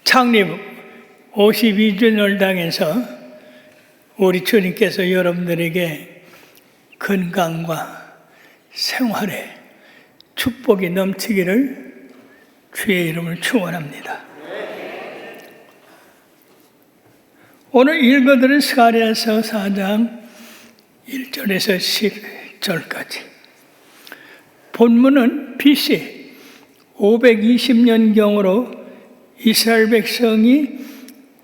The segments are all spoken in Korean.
창립 52주년을 당해서 우리 주님께서 여러분들에게 건강과 생활에 축복이 넘치기를 주의 이름을 축원합니다. 오늘 읽어드린 스가랴서 4장 1절에서 10절까지 본문은 BC 520년경으로 이스라엘 백성이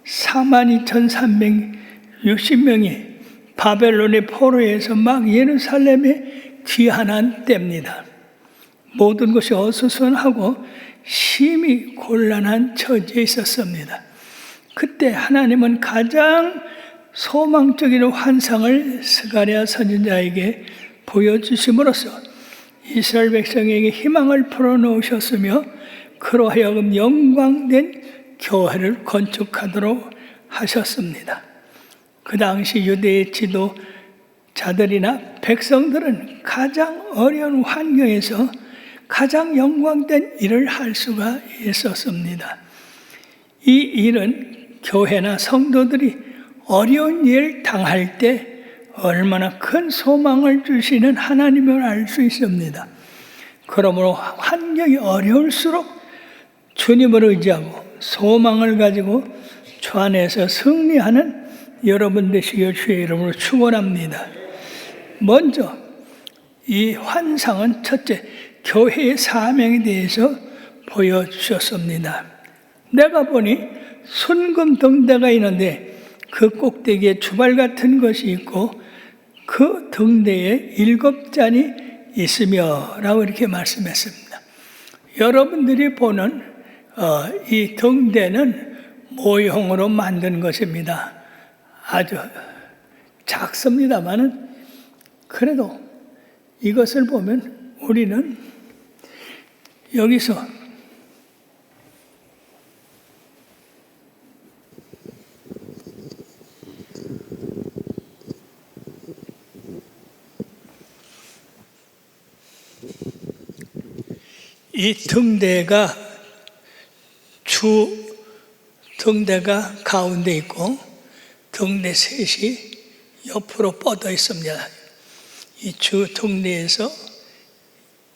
42,360명이 바벨론의 포로에서 막 예루살렘에 귀환한 때입니다. 모든 것이 어수선하고 심히 곤란한 처지에 있었습니다. 그때 하나님은 가장 소망적인 환상을 스가랴 선지자에게 보여주심으로써 이스라엘 백성에게 희망을 풀어놓으셨으며 그로 하여금 영광된 교회를 건축하도록 하셨습니다. 그 당시 유대의 지도자들이나 백성들은 가장 어려운 환경에서 가장 영광된 일을 할 수가 있었습니다. 이 일은 교회나 성도들이 어려운 일 당할 때 얼마나 큰 소망을 주시는 하나님을 알 수 있습니다. 그러므로 환경이 어려울수록 주님을 의지하고 소망을 가지고 주 안에서 승리하는 여러분 되시길 주의 이름으로 축원합니다. 먼저 이 환상은 첫째, 교회의 사명에 대해서 보여주셨습니다. 내가 보니 순금 등대가 있는데 그 꼭대기에 주발 같은 것이 있고 그 등대에 7잔이 있으며 라고 이렇게 말씀했습니다. 여러분들이 보는 이 등대는 모형으로 만든 것입니다. 아주 작습니다만은 그래도 이것을 보면 우리는 여기서 이 등대가 주 등대가 가운데 있고 등대 셋이 옆으로 뻗어 있습니다. 이 주 등대에서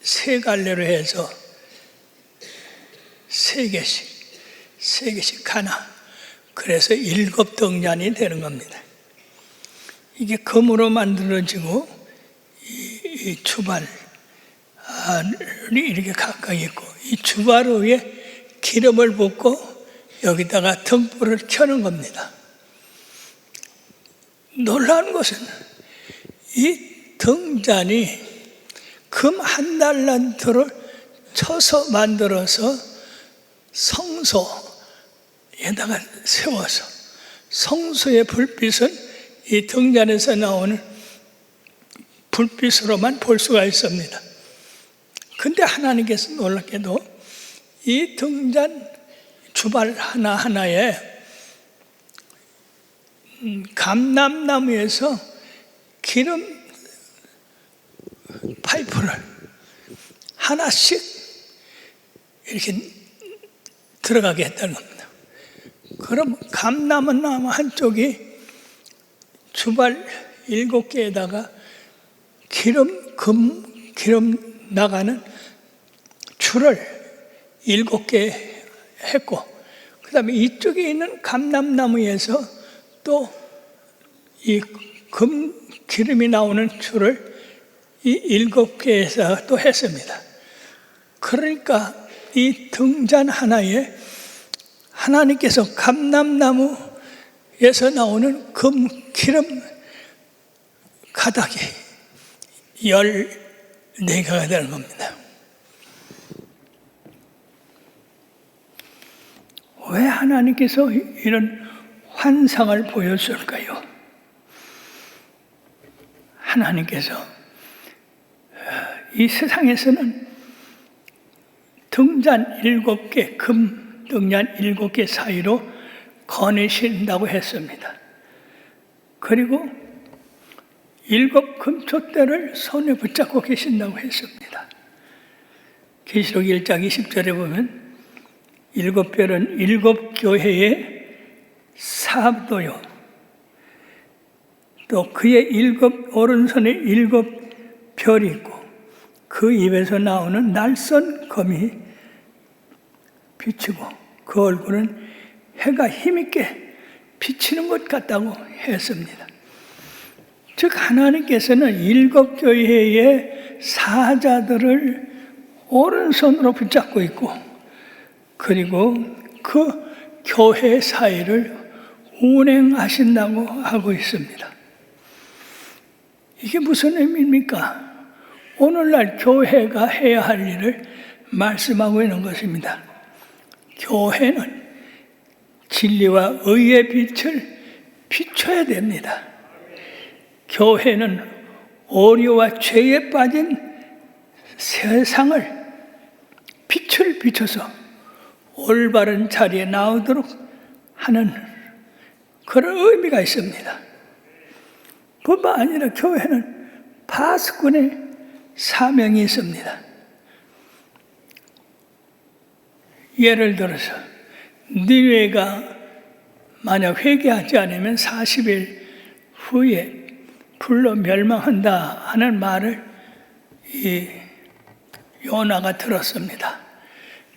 세 갈래로 해서 세 개씩 하나. 그래서 7등잔이 되는 겁니다. 이게 금으로 만들어지고 이 주발이 이렇게 가까이 있고 이 주발 위에 기름을 붓고 여기다가 등불을 켜는 겁니다. 놀라운 것은 이 등잔이 금 1달란트를 쳐서 만들어서 성소에다가 세워서 성소의 불빛은 이 등잔에서 나오는 불빛으로만 볼 수가 있습니다. 근데 하나님께서 놀랍게도 이 등잔 주발 하나하나에 감람나무에서 기름 파이프를 하나씩 이렇게 들어가게 했다는 겁니다. 그럼 감람나무 한쪽이 주발 7개에다가 기름 나가는 줄을 7개 했고, 그 다음에 이쪽에 있는 감람나무에서 또 이 기름이 나오는 줄을 이 7개에서 또 했습니다. 그러니까 이 등잔 하나에 하나님께서 감람나무에서 나오는 기름 가닥이 14개가 되는 겁니다. 왜 하나님께서 이런 환상을 보여줄까요? 하나님께서 이 세상에서는 등잔 7개, 금 등잔 7개 사이로 거니신다고 했습니다. 그리고 7 금촛대를 손에 붙잡고 계신다고 했습니다. 계시록 1장 20절에 보면 일곱 별은 일곱 교회의 사도요. 또 그의 오른손에 일곱 별이 있고 그 입에서 나오는 날선 검이 비추고 그 얼굴은 해가 힘있게 비치는 것 같다고 했습니다. 즉 하나님께서는 일곱 교회의 사자들을 오른손으로 붙잡고 있고 그리고 그 교회 사이를 운행하신다고 하고 있습니다. 이게 무슨 의미입니까? 오늘날 교회가 해야 할 일을 말씀하고 있는 것입니다. 교회는 진리와 의의 빛을 비춰야 됩니다. 교회는 오류와 죄에 빠진 세상을 빛을 비춰서 올바른 자리에 나오도록 하는 그런 의미가 있습니다. 뿐만 아니라 교회는 파수꾼의 사명이 있습니다. 예를 들어서 니느웨가 만약 회개하지 않으면 40일 후에 불로 멸망한다 하는 말을 이 요나가 들었습니다.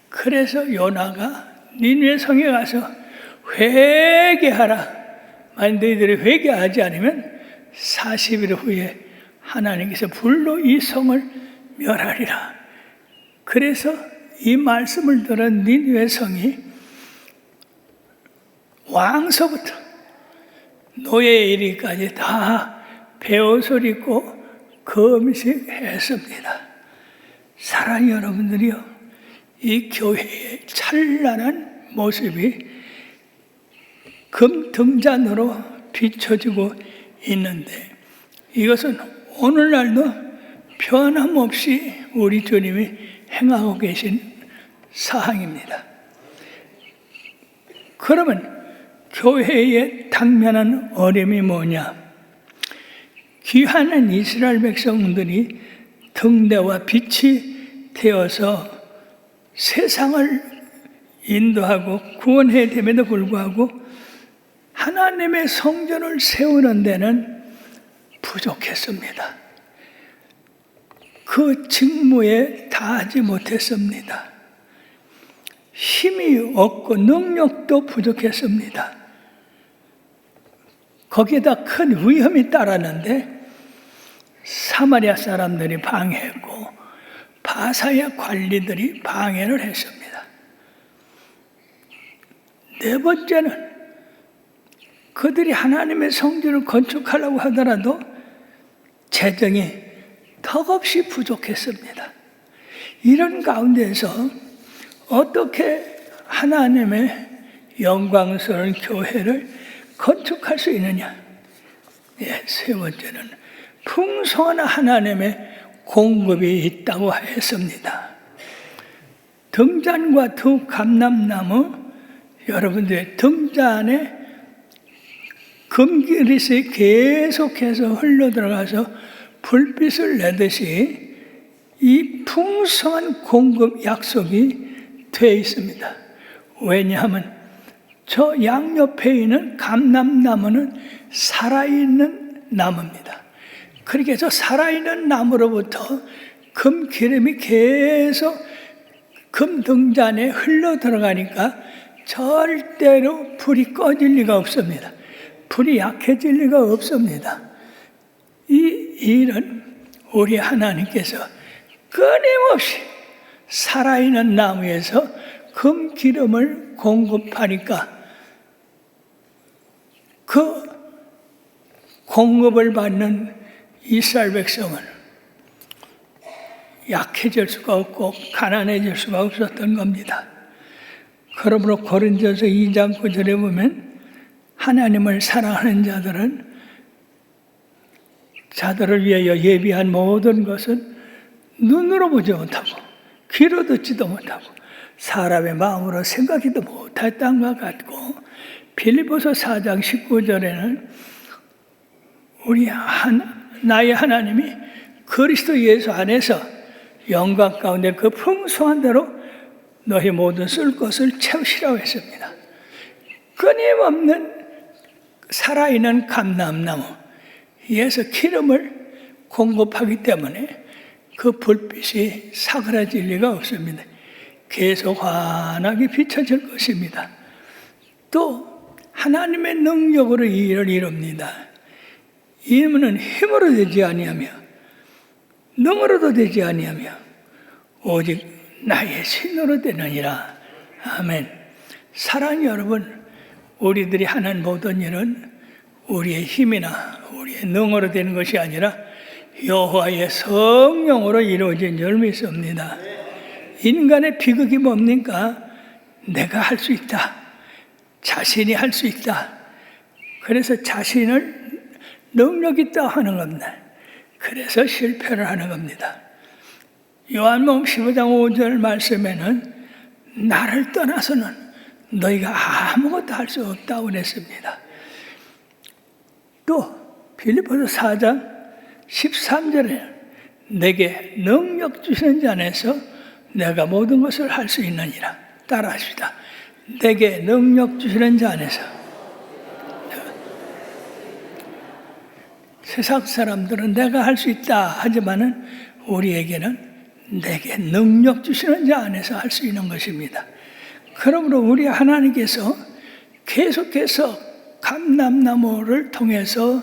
그래서 요나가 니느웨 성에 가서 회개하라. 만약 너희들이 회개하지 않으면 40일 후에 하나님께서 불로 이 성을 멸하리라. 그래서 이 말씀을 들은 니느웨 성이 왕서부터 노예 이르기까지 다 베옷을 입고 금식했습니다. 사랑하는 여러분들이요, 이 교회의 찬란한 모습이 금등잔으로 비춰지고 있는데 이것은 오늘날도 변함없이 우리 주님이 행하고 계신 사항입니다. 그러면 교회에 당면한 어려움이 뭐냐? 귀한 이스라엘 백성들이 등대와 빛이 되어서 세상을 인도하고 구원해야 됨에도 불구하고 하나님의 성전을 세우는 데는 부족했습니다. 그 직무에 다하지 못했습니다. 힘이 없고 능력도 부족했습니다. 거기에다 큰 위험이 따랐는데 사마리아 사람들이 방해했고 바사의 관리들이 방해를 했습니다. 네 번째는 그들이 하나님의 성전을 건축하려고 하더라도 재정이 턱없이 부족했습니다. 이런 가운데서 어떻게 하나님의 영광스러운 교회를 건축할 수 있느냐? 세 번째는 풍성한 하나님의 공급이 있다고 했습니다. 등잔과 두 감람나무, 여러분들의 등잔에 금그릇이 계속해서 흘러들어가서 불빛을 내듯이 이 풍성한 공급 약속이 되어 있습니다. 왜냐하면 저 양옆에 있는 감람나무는 살아있는 나무입니다. 그렇게 해서 살아있는 나무로부터 금기름이 계속 금등잔에 흘러들어가니까 절대로 불이 꺼질 리가 없습니다. 불이 약해질 리가 없습니다. 이 일은 우리 하나님께서 끊임없이 살아있는 나무에서 금기름을 공급하니까 그 공급을 받는 이스라엘 백성은 약해질 수가 없고 가난해질 수가 없었던 겁니다. 그러므로 고린도서 2장 9절에 보면 하나님을 사랑하는 자들을 위하여 예비한 모든 것은 눈으로 보지 못하고 귀로 듣지도 못하고 사람의 마음으로 생각지도 못했던 것 같고, 빌립보서 4장 19절에는 나의 하나님이 그리스도 예수 안에서 영광 가운데 그 풍성한 대로 너희 모든 쓸 것을 채우시라고 했습니다. 끊임없는 살아있는 감람나무에서 기름을 공급하기 때문에 그 불빛이 사그라질 리가 없습니다. 계속 환하게 비춰질 것입니다. 또 하나님의 능력으로 이 일을 이룹니다. 이는 힘으로 되지 아니하며 능으로도 되지 아니하며 오직 나의 신으로 되느니라. 아멘. 사랑하는 여러분, 우리들이 하는 모든 일은 우리의 힘이나 우리의 능으로 되는 것이 아니라 여호와의 성령으로 이루어진 줄 믿습니다. 인간의 비극이 뭡니까? 내가 할 수 있다. 자신이 할 수 있다. 그래서 자신을 능력 있다 하는 겁니다. 그래서 실패를 하는 겁니다. 요한복음 15장 5절 말씀에는 나를 떠나서는 너희가 아무것도 할 수 없다고 그랬습니다. 또 빌립보서 4장 13절에 내게 능력 주시는 자 안에서 내가 모든 것을 할 수 있느니라. 따라하십시다. 내게 능력 주시는 자 안에서. 세상 사람들은 내가 할 수 있다 하지만은 우리에게는 내게 능력 주시는 자 안에서 할 수 있는 것입니다. 그러므로 우리 하나님께서 계속해서 감람나무를 통해서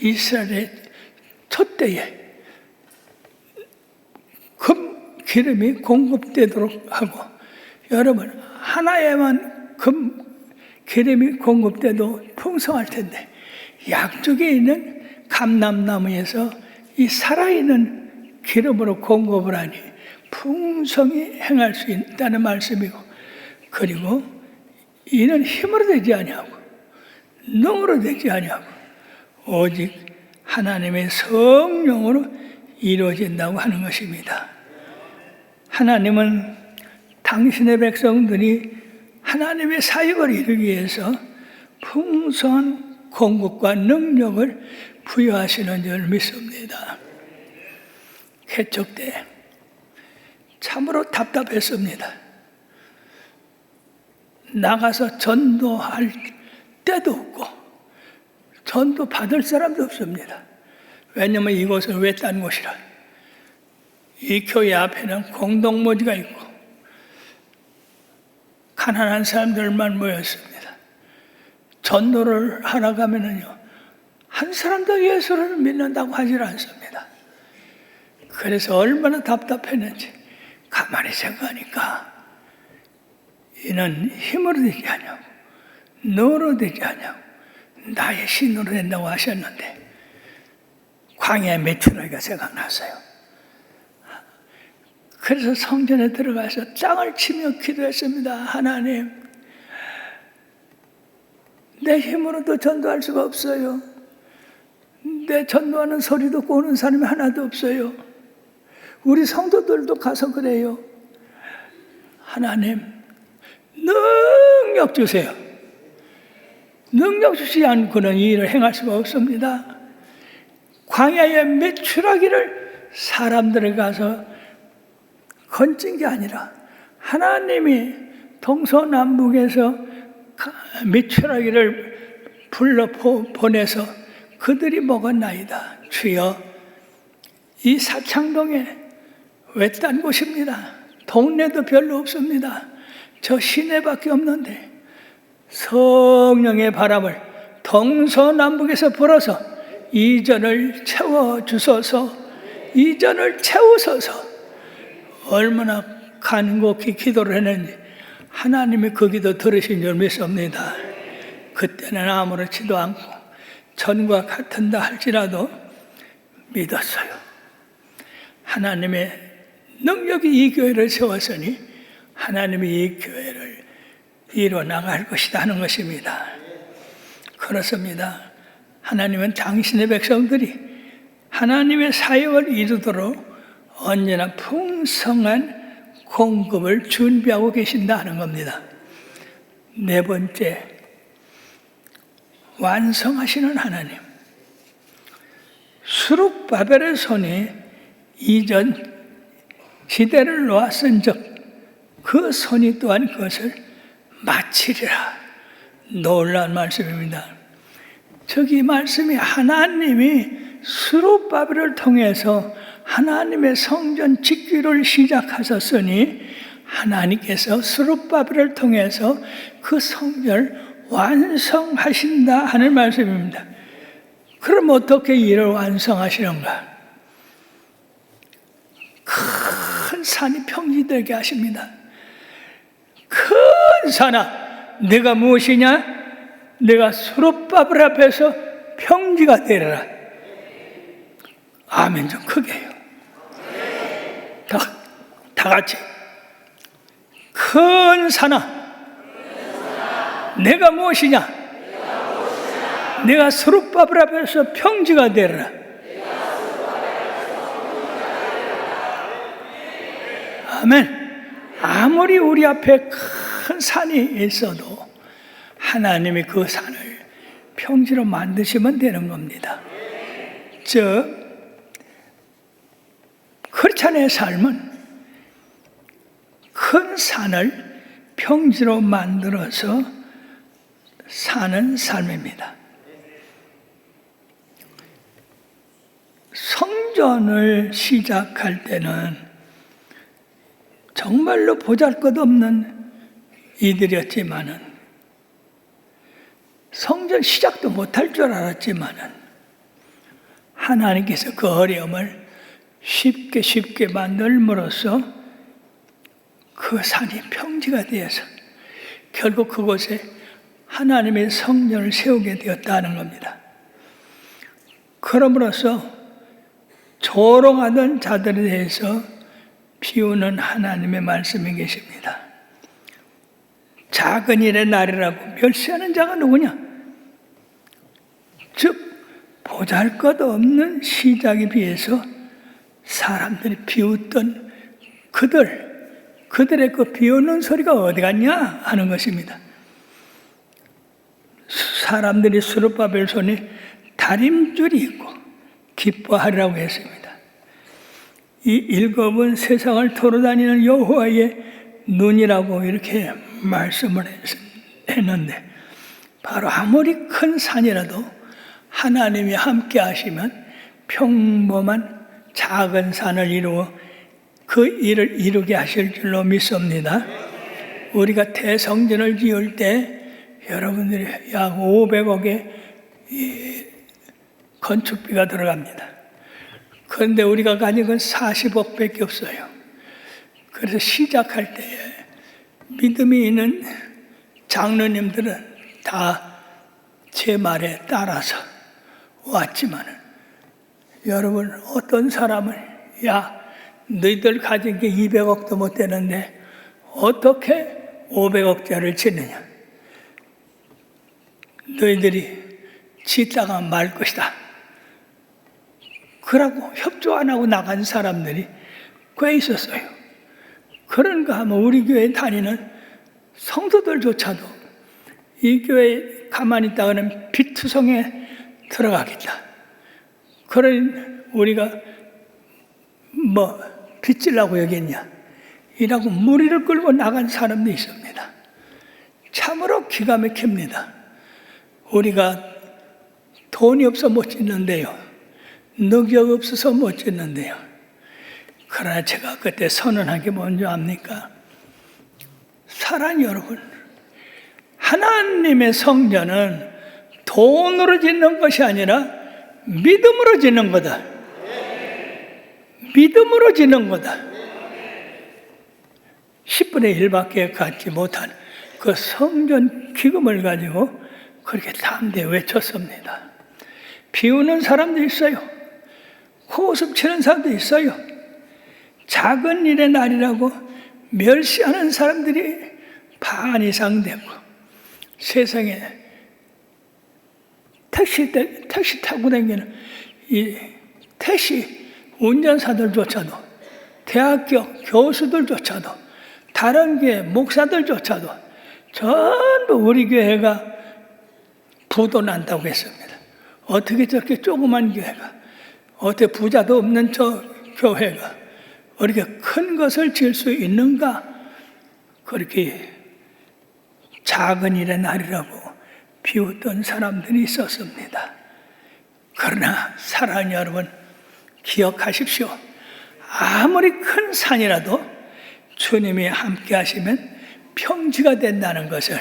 이스라엘의 촛대에 금 기름이 공급되도록 하고, 여러분 하나에만 금 기름이 공급돼도 풍성할 텐데 양쪽에 있는 감람나무에서 이 살아있는 기름으로 공급을 하니 풍성히 행할 수 있다는 말씀이고, 그리고 이는 힘으로 되지 아니하고 능으로 되지 아니하고 오직 하나님의 성령으로 이루어진다고 하는 것입니다. 하나님은 당신의 백성들이 하나님의 사역을 이루기 위해서 풍성한 공급과 능력을 부여하시는 줄 믿습니다. 개척 때 참으로 답답했습니다. 나가서 전도할 때도 없고 전도 받을 사람도 없습니다. 왜냐하면 이곳은 외딴 곳이라. 이 교회 앞에는 공동모지가 있고 가난한 사람들만 모였습니다. 전도를 하러 가면은요, 한 사람도 예수를 믿는다고 하질 않습니다. 그래서 얼마나 답답했는지 가만히 생각하니까 이는 힘으로 되지 않냐고 너로 되지 않냐고 나의 신으로 된다고 하셨는데 광야의 메추라기가 생각났어요. 그래서 성전에 들어가서 짱을 치며 기도했습니다. 하나님, 내 힘으로도 전도할 수가 없어요. 내 전도하는 소리 듣고 오는 사람이 하나도 없어요. 우리 성도들도 가서 그래요. 하나님, 능력 주세요. 능력 주시지 않고는 이 일을 행할 수가 없습니다. 광야의 메추라기를 사람들에 가서 건진 게 아니라 하나님이 동서남북에서 메추라기를 불러 보내서 그들이 먹었나이다. 주여, 이 사창동에 외딴 곳입니다. 동네도 별로 없습니다. 저 시내밖에 없는데 성령의 바람을 동서남북에서 불어서 이전을 채워주소서. 이전을 채우소서. 얼마나 간곡히 기도를 했는지 하나님이 그 기도 들으신 줄 믿습니다. 그때는 아무렇지도 않고 전과 같은다 할지라도 믿었어요. 하나님의 능력이 이 교회를 세웠으니 하나님이 이 교회를 이뤄 나갈 것이다 하는 것입니다. 그렇습니다. 하나님은 당신의 백성들이 하나님의 사역을 이루도록 언제나 풍성한 공급을 준비하고 계신다 하는 겁니다. 네 번째, 완성하시는 하나님. 수룹바벨의 손에 이전 시대를 놓았은즉 그 손이 또한 그것을 마치리라. 놀라운 말씀입니다. 저기 말씀이 하나님이 스룹바벨을 통해서 하나님의 성전 짓기를 시작하셨으니 하나님께서 스룹바벨을 통해서 그 성전을 완성하신다 하는 말씀입니다. 그럼 어떻게 이를 완성하시는가? 큰 산이 평지되게 하십니다. 큰 산아, 내가 무엇이냐? 내가 스룹바벨 앞에서 평지가 되리라. 아멘 좀 크게 해요. 다 같이. 큰 산아, 내가 무엇이냐? 내가 스룹바벨 앞에서 평지가 되리라. 아멘. 아무리 우리 앞에 큰 산이 있어도 하나님이 그 산을 평지로 만드시면 되는 겁니다. 크리스찬의 삶은 큰 산을 평지로 만들어서 사는 삶입니다. 성전을 시작할 때는 정말로 보잘것없는 이들이었지만은, 성전 시작도 못할 줄 알았지만은 하나님께서 그 어려움을 쉽게 만들므로써 그 산이 평지가 되어서 결국 그곳에 하나님의 성전을 세우게 되었다는 겁니다. 그러므로써 조롱하던 자들에 대해서 비우는 하나님의 말씀이 계십니다. 작은 일의 날이라고 멸시하는 자가 누구냐? 즉 보잘것없는 시작에 비해서 사람들이 비웃던 그들의 그 비웃는 소리가 어디 갔냐 하는 것입니다. 사람들이 스룹바벨 손에 다림줄이 있고 기뻐하리라고 했습니다. 이 일곱은 세상을 돌아다니는 여호와의 눈이라고 이렇게 말씀을 했는데, 바로 아무리 큰 산이라도 하나님이 함께 하시면 평범한 작은 산을 이루어 그 일을 이루게 하실 줄로 믿습니다. 우리가 대성전을 지을 때 여러분들이 약 500억의 건축비가 들어갑니다. 그런데 우리가 가진 건 40억밖에 없어요. 그래서 시작할 때에 믿음이 있는 장로님들은 다 제 말에 따라서 왔지만, 여러분 어떤 사람은 야 너희들 가진 게 200억도 못 되는데 어떻게 500억짜리를 짓느냐? 너희들이 짓다가 말 것이다. 그러고 협조 안 하고 나간 사람들이 꽤 있었어요. 그런가 하면 우리 교회 다니는 성도들조차도 이 교회에 가만히 있다가는 비투성에 들어가겠다. 그런 우리가 빚질라고 여겼냐? 이라고 무리를 끌고 나간 사람도 있습니다. 참으로 기가 막힙니다. 우리가 돈이 없어 못 짓는데요. 능력 없어서 못 짓는데요. 그러나 제가 그때 선언한 게 뭔지 압니까? 사랑하는 여러분, 하나님의 성전은 돈으로 짓는 것이 아니라 믿음으로 짓는 거다. 믿음으로 짓는 거다. 10분의 1밖에 갖지 못한 그 성전 기금을 가지고 그렇게 담대히 외쳤습니다. 비우는 사람도 있어요. 호흡 치는 사람도 있어요. 작은 일의 날이라고 멸시하는 사람들이 반 이상 되고, 세상에 택시 타고 다니는 이 택시 운전사들조차도, 대학교 교수들조차도, 다른 교회 목사들조차도 전부 우리 교회가 부도난다고 했습니다. 어떻게 저렇게 조그만 교회가, 어떻게 부자도 없는 저 교회가 이렇게 큰 것을 지을 수 있는가 그렇게 작은 일의 날이라고 비웃던 사람들이 있었습니다. 그러나 사랑하는 여러분, 기억하십시오. 아무리 큰 산이라도 주님이 함께 하시면 평지가 된다는 것을.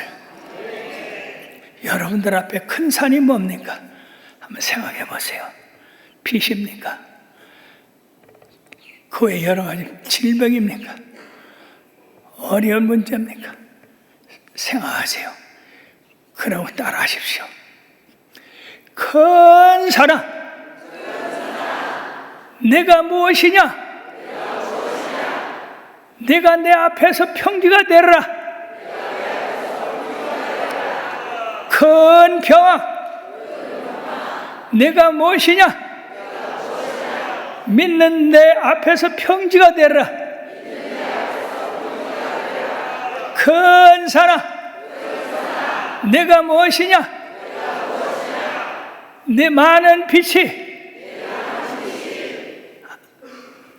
여러분들 앞에 큰 산이 뭡니까? 한번 생각해 보세요. 빚입니까? 그 외에 여러 가지 질병입니까? 어려운 문제입니까? 생각하세요. 그러고 따라하십시오. 큰 사랑, 내가 무엇이냐? 내가 내 앞에서 평지가 되라. 큰 평화, 내가 무엇이냐? 믿는 내 앞에서 평지가 되라. 큰 사랑, 내가 무엇이냐? 내 많은 빛이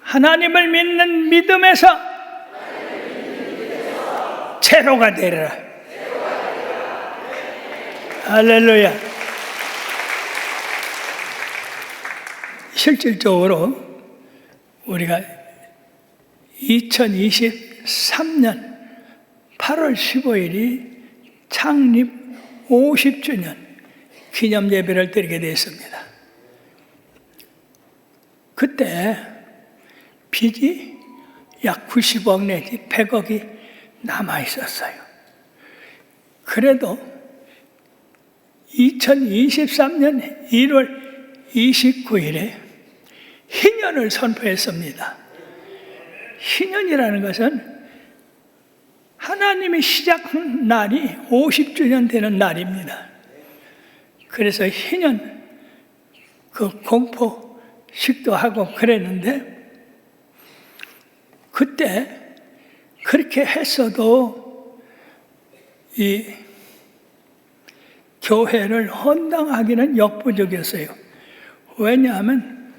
하나님을 믿는 믿음에서 제로가 되리라. 할렐루야. 실질적으로 우리가 2023년 8월 15일이 창립 50주년 기념 예배를 드리게 되었습니다. 그때 빚이 약 90억 내지 100억이 남아 있었어요. 그래도 2023년 1월 29일에 희년을 선포했습니다. 희년이라는 것은 하나님이 시작한 날이 50주년 되는 날입니다. 그래서 희년 그 공포식도 하고 그랬는데, 그때 그렇게 했어도 이 교회를 헌당하기는 역부족이었어요. 왜냐하면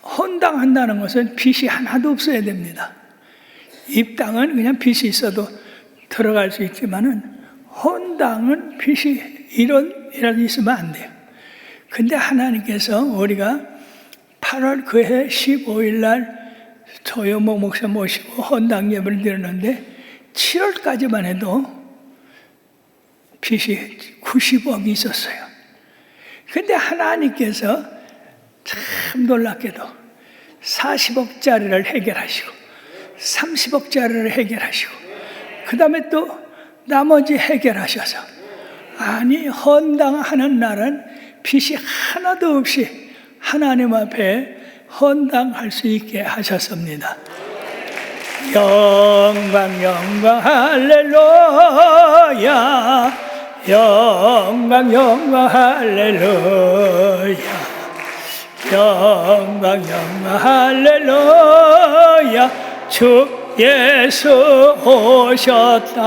헌당한다는 것은 빚이 하나도 없어야 됩니다. 입당은 그냥 빚이 있어도 들어갈 수 있지만은 헌당은 빚이 1원이라도 있으면 안 돼요. 근데 하나님께서 우리가 8월 그해 15일 날 조여모 목사 모시고 헌당 예배를 드렸는데 7월까지만 해도 빚이 90억이 있었어요. 근데 하나님께서 참 놀랍게도 40억짜리를 해결하시고 30억짜리를 해결하시고 그 다음에 또 나머지 해결하셔서, 아니 헌당하는 날은 빚이 하나도 없이 하나님 앞에 헌당할 수 있게 하셨습니다. 영광 영광 할렐루야, 영광 영광 할렐루야, 영광 영광 할렐루야. 주 예수 오셨다.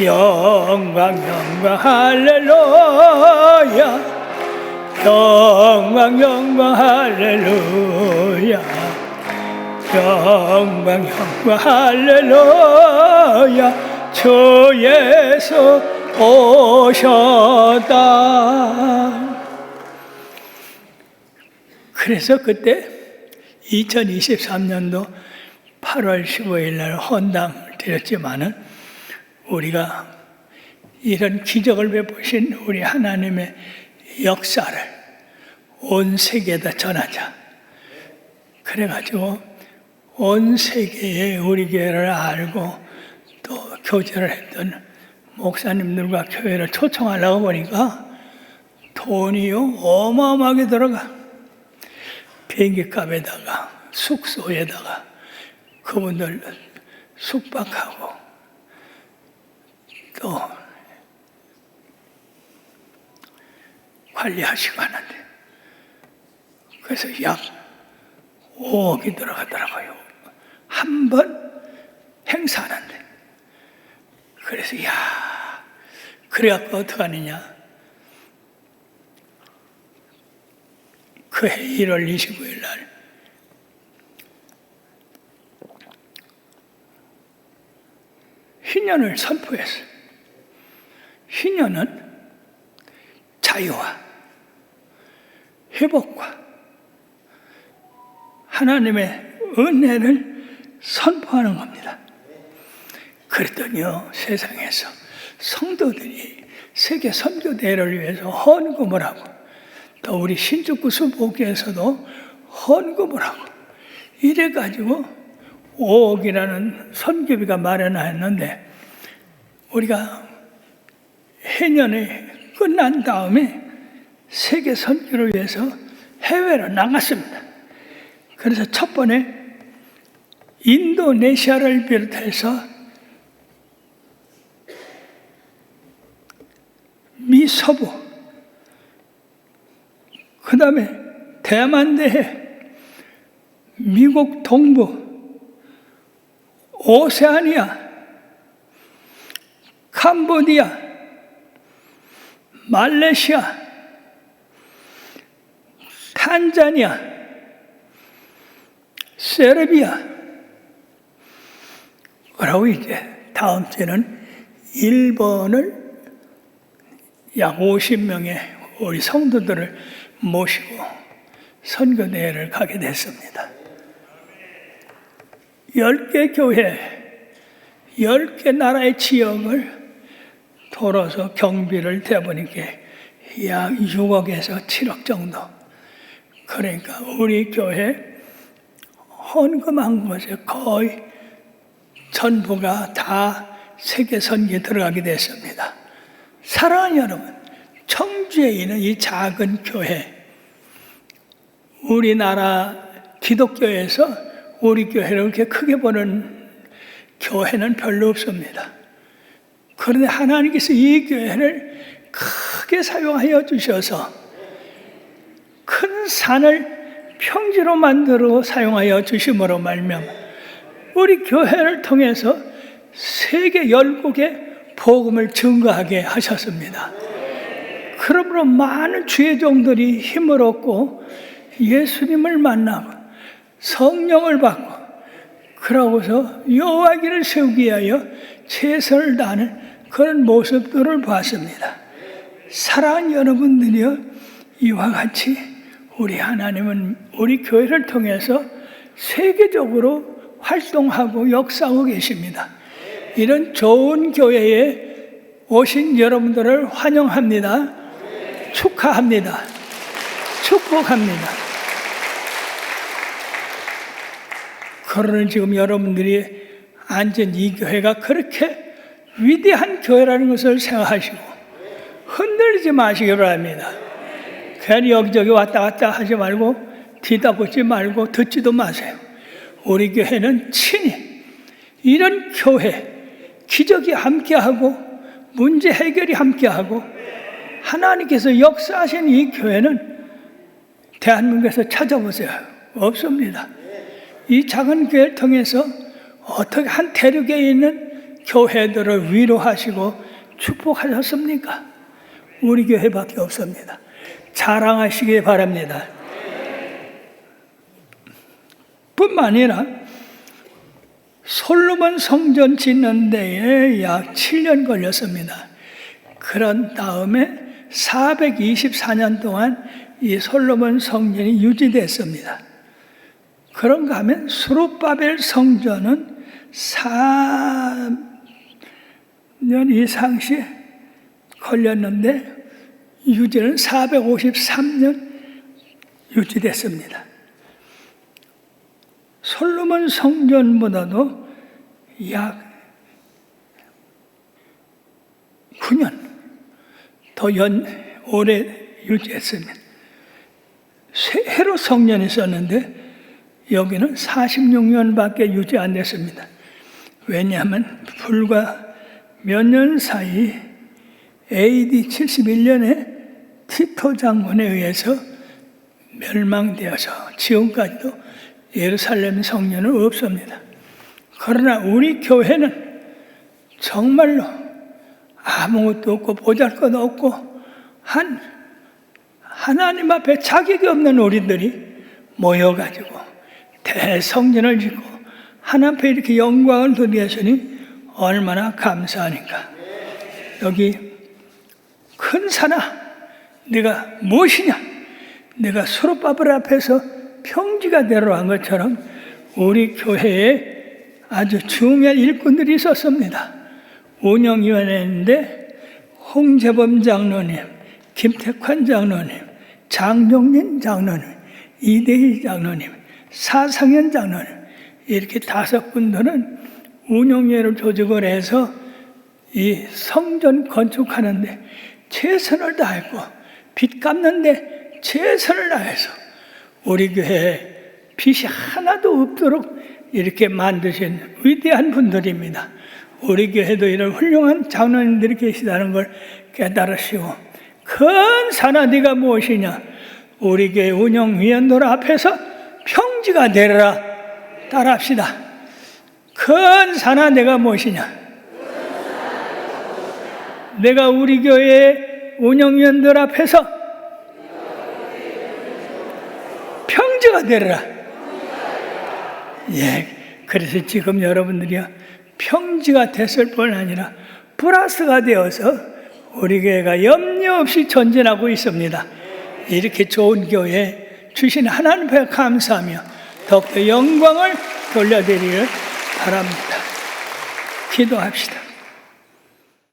영광 영광 할렐루야, 영광 영광 할렐루야, 영광 영광 할렐루야. 주 예수 오셨다. 그래서 그때 2023년도 8월 15일 날 헌당을 드렸지만은, 우리가 이런 기적을 베푸신 우리 하나님의 역사를 온 세계에다 전하자. 그래가지고 온 세계에 우리 교회를 알고 또 교제를 했던 목사님들과 교회를 초청하려고 보니까 돈이요 어마어마하게 들어가. 비행기 값에다가 숙소에다가 그분들 숙박하고 또 관리하시고 하는데, 그래서 약 5억이 들어가더라고요. 한 번 행사하는데. 그래서 그래갖고 어떡하느냐, 그해 1월 29일 날 희년을 선포했어요. 희년은 자유와 회복과 하나님의 은혜를 선포하는 겁니다. 그랬더니요, 세상에서 성도들이 세계 선교대회를 위해서 헌금을 하고, 또 우리 신주구수 복귀에서도 헌금을 하고, 이래가지고 5억이라는 선교비가 마련하였는데, 우리가 해년에 끝난 다음에 세계 선교를 위해서 해외로 나갔습니다. 그래서 첫 번에 인도네시아를 비롯해서 미서부, 그 다음에 대만대해, 미국 동부, 오세아니아, 캄보디아, 말레이시아, 탄자니아, 세르비아, 그리고 이제 다음 주에는 일본을 약 50명의 우리 성도들을 모시고 선교대회를 가게 됐습니다. 10개 교회, 10개 나라의 지역을 돌아서 경비를 대보니께 약 6억에서 7억 정도. 그러니까 우리 교회 헌금한 것에 거의 전부가 다 세계 선교에 들어가게 됐습니다. 사랑하는 여러분, 청주에 있는 이 작은 교회, 우리나라 기독교에서 우리 교회를 그렇게 크게 보는 교회는 별로 없습니다. 그런데 하나님께서 이 교회를 크게 사용하여 주셔서 큰 산을 평지로 만들어 사용하여 주심으로 말미암아 우리 교회를 통해서 세계 10국에 복음을 증거하게 하셨습니다. 그러므로 많은 주의 종들이 힘을 얻고 예수님을 만나고 성령을 받고, 그러고서 여호와 길을 세우기 위하여 최선을 다하는 그런 모습들을 봤습니다. 사랑하는 여러분들이여, 이와 같이 우리 하나님은 우리 교회를 통해서 세계적으로 활동하고 역사하고 계십니다. 이런 좋은 교회에 오신 여러분들을 환영합니다. 축하합니다. 축복합니다. 그러는 지금 여러분들이 앉은 이 교회가 그렇게 위대한 교회라는 것을 생각하시고 흔들리지 마시기 바랍니다. 괜히 여기저기 왔다 갔다 하지 말고 뒤다보지 말고 듣지도 마세요. 우리 교회는 친히 이런 교회, 기적이 함께하고 문제 해결이 함께하고 하나님께서 역사하신 이 교회는 대한민국에서 찾아보세요. 없습니다. 이 작은 교회를 통해서 어떻게 한 대륙에 있는 교회들을 위로하시고 축복하셨습니까? 우리 교회밖에 없습니다. 자랑하시기 바랍니다. 뿐만 아니라 솔로몬 성전 짓는 데에 약 7년 걸렸습니다. 그런 다음에 424년 동안 이 솔로몬 성전이 유지됐습니다. 그런가 하면 스룹바벨 성전은 4년 이상씩 걸렸는데 유지는 453년 유지됐습니다. 솔로몬 성전보다도 약 9년 더 오래 유지했습니다. 헤롯 성전이 있었는데 여기는 46년밖에 유지 안 됐습니다. 왜냐하면 불과 몇 년 사이 AD 71년에 티토 장군에 의해서 멸망되어서 지금까지도 예루살렘 성전은 없습니다. 그러나 우리 교회는 정말로 아무것도 없고 보잘것 없고 하나님 앞에 자격이 없는 우리들이 모여가지고 대성전을 짓고 하나님 앞에 이렇게 영광을 드리셨으니 얼마나 감사하니까. 여기 큰 산아, 내가 무엇이냐? 내가 수롯바벨 앞에서 평지가 되러 한 것처럼 우리 교회에 아주 중요한 일꾼들이 있었습니다. 운영위원회인데 홍재범 장로님, 김택환 장로님, 장종린 장로님, 이대희 장로님, 사상현 장로님, 이렇게 5분들은 운영위원회를 조직을 해서 이 성전 건축하는데 최선을 다했고, 빚 갚는데 최선을 다해서 우리 교회에 빚이 하나도 없도록 이렇게 만드신 위대한 분들입니다. 우리 교회도 이런 훌륭한 장로님들이 계시다는 걸 깨달으시고, 큰 산아 네가 무엇이냐? 우리 교회 운영위원들 앞에서 평지가 되리라. 따라합시다. 큰 산아 내가 무엇이냐? 내가 우리 교회 운영위원들 앞에서 평지가 되리라. 예, 그래서 지금 여러분들이요, 평지가 됐을 뿐 아니라 플러스가 되어서 우리 교회가 염려 없이 전진하고 있습니다. 이렇게 좋은 교회 주신 하나님 앞에 감사하며 더욱더 영광을 돌려드리기를 바랍니다. 기도합시다.